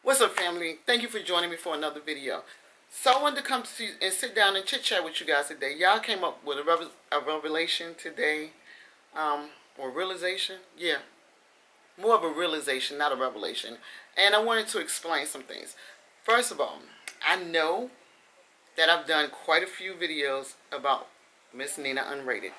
What's up, family? Thank you for joining me for another video. So I wanted to come to you and sit down and chit chat with you guys today. Y'all came up with a revelation today, or realization. Yeah, more of a realization, not a revelation. And I wanted to explain some things. First of all, I know that I've done quite a few videos about Miss Nina Unrated.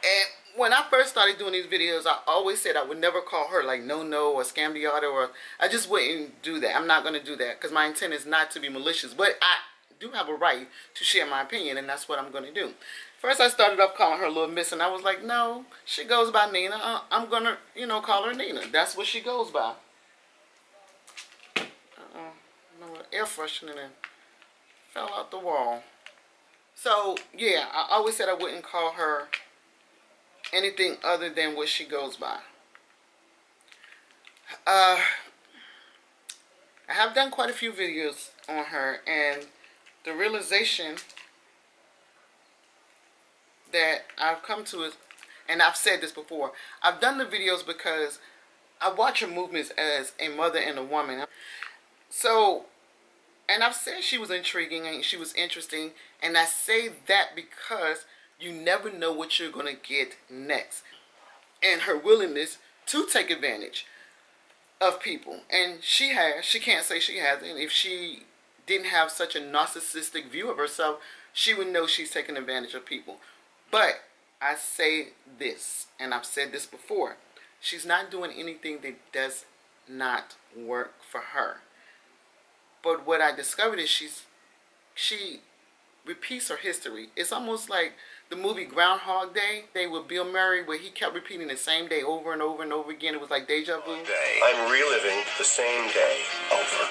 And when I first started doing these videos, I always said I would never call her like no or scam the auto, or I just wouldn't do that. I'm not going to do that because my intent is not to be malicious, but I do have a right to share my opinion, and that's what I'm going to do. First, I started off calling her Little Miss, and I was like, no, she goes by Nina. I'm going to, call her Nina. That's what she goes by. Air freshener and fell out the wall. So, yeah, I always said I wouldn't call her anything other than what she goes by. I have done quite a few videos on her, and the realization that I've come to is, and I've said this before, I've done the videos because I watch her movements as a mother and a woman. So, and I've said she was intriguing and she was interesting, and I say that because you never know what you're going to get next. And her willingness to take advantage of people. And she has. She can't say she hasn't. If she didn't have such a narcissistic view of herself, she would know she's taking advantage of people. But I say this, and I've said this before, she's not doing anything that does not work for her. But what I discovered is she repeats her history. It's almost like the movie Groundhog Day with Bill Murray, where he kept repeating the same day over and over and over again. It was like deja vu. I'm reliving the same day over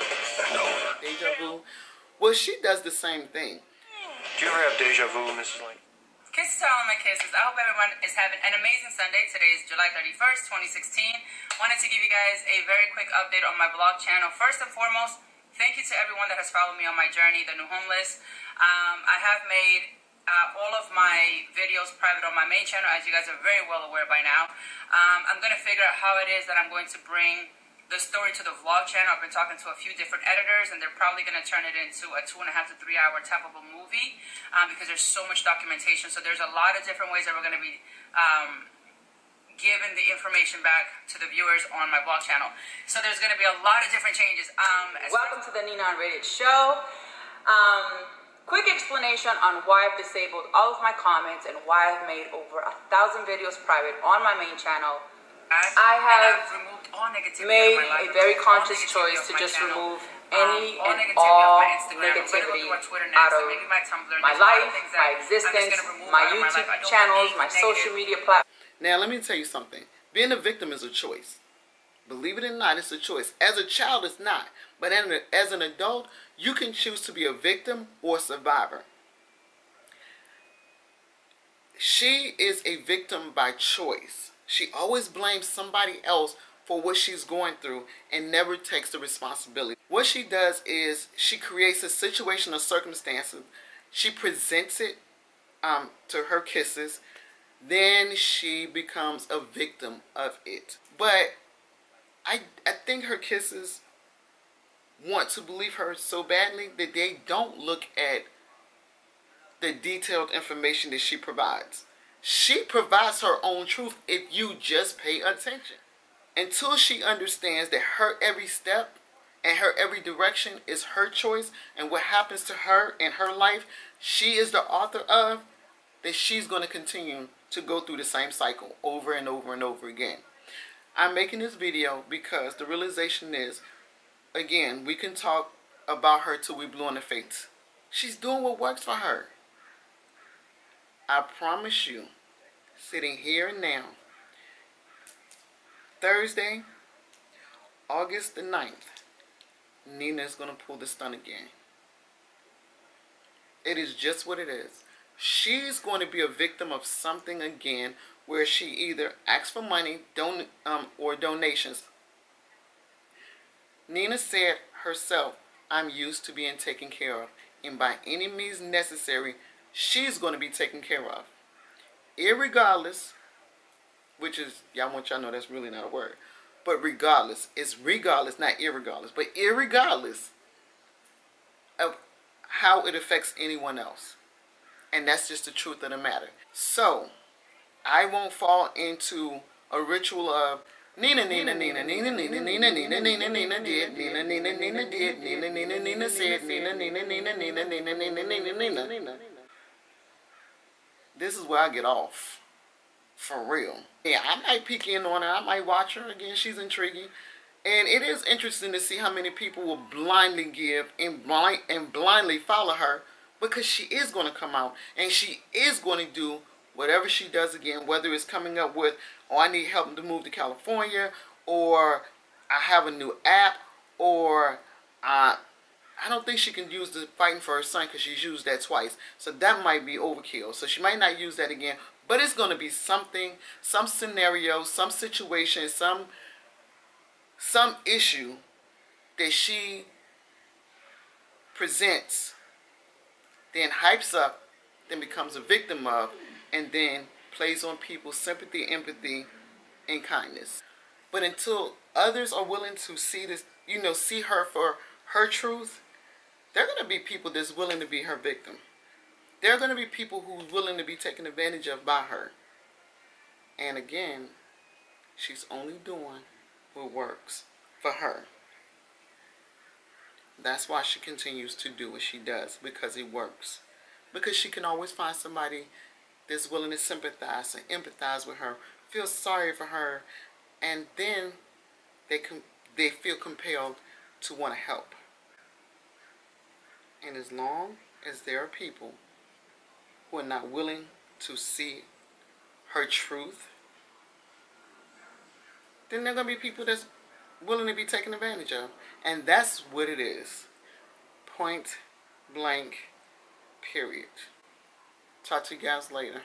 and over. Deja vu. Well, she does the same thing. Do you ever have deja vu, Mrs. Lane? Kisses to all of my kisses. I hope everyone is having an amazing Sunday. Today is July 31st, 2016. Wanted to give you guys a very quick update on my vlog channel. First and foremost, thank you to everyone that has followed me on my journey, the new homeless. I have made all of my videos private on my main channel, as you guys are very well aware by now. I'm going to figure out how it is that I'm going to bring the story to the vlog channel. I've been talking to a few different editors, and they're probably going to turn it into a 2.5 to 3 hour type of a movie because there's so much documentation. So there's a lot of different ways that we're going to be giving the information back to the viewers on my vlog channel. So there's going to be a lot of different changes. Welcome to the Nina Unrated show. Quick explanation on why I've disabled all of my comments and why I've made over 1,000 videos private on my main channel. I have made a very conscious choice to just remove any and all negativity out of my life, my existence, my YouTube channels, my social media platforms. Now, let me tell you something. Being a victim is a choice. Believe it or not, it's a choice. As a child, it's not. But as an adult, you can choose to be a victim or a survivor. She is a victim by choice. She always blames somebody else for what she's going through and never takes the responsibility. What she does is she creates a situation or circumstances. She presents it to her kisses. Then she becomes a victim of it. But I think her kisses want to believe her so badly that they don't look at the detailed information that she provides. She provides her own truth if you just pay attention. Until she understands that her every step and her every direction is her choice, and what happens to her in her life, she is the author of, then she's going to continue to go through the same cycle over and over and over again. I'm making this video because the realization is, again, we can talk about her till we blue in the face. She's doing what works for her. I promise you, sitting here and now, Thursday, August the 9th, Nina is going to pull the stunt again. It is just what it is. She's going to be a victim of something again, where she either asks for money or donations. Nina said herself, I'm used to being taken care of, and by any means necessary, she's going to be taken care of. Irregardless, which is, y'all want y'all to know that's really not a word, But regardless, it's regardless, not irregardless, but irregardless of how it affects anyone else. And that's just the truth of the matter. So, I won't fall into a ritual of Nina, Nina, Nina, Nina, Nina, Nina, Nina, Nina, Nina did, Nina, Nina, Nina did, Nina, Nina, Nina said, Nina, Nina, Nina, Nina, Nina, Nina, Nina, Nina. This is where I get off. For real. Yeah, I might peek in on her. I might watch her. Again, she's intriguing. And it is interesting to see how many people will blindly give and blindly follow her, because she is going to come out and she is going to do whatever she does again, whether it's coming up with, oh, I need help to move to California, or I have a new app, or I don't think she can use the fighting for her son because she's used that twice. So that might be overkill. So she might not use that again. But it's going to be something, some scenario, some situation, some issue that she presents, then hypes up, then becomes a victim of, and then plays on people's sympathy, empathy, and kindness. But until others are willing to see this, see her for her truth, there are going to be people that's willing to be her victim. There are going to be people who's willing to be taken advantage of by her. And again, she's only doing what works for her. That's why she continues to do what she does, because it works. Because she can always find somebody that's willing to sympathize and empathize with her, feel sorry for her, and then they feel compelled to want to help. And as long as there are people who are not willing to see her truth, then there are going to be people that's willing to be taken advantage of. And that's what it is. Point blank, period. Talk to you guys later.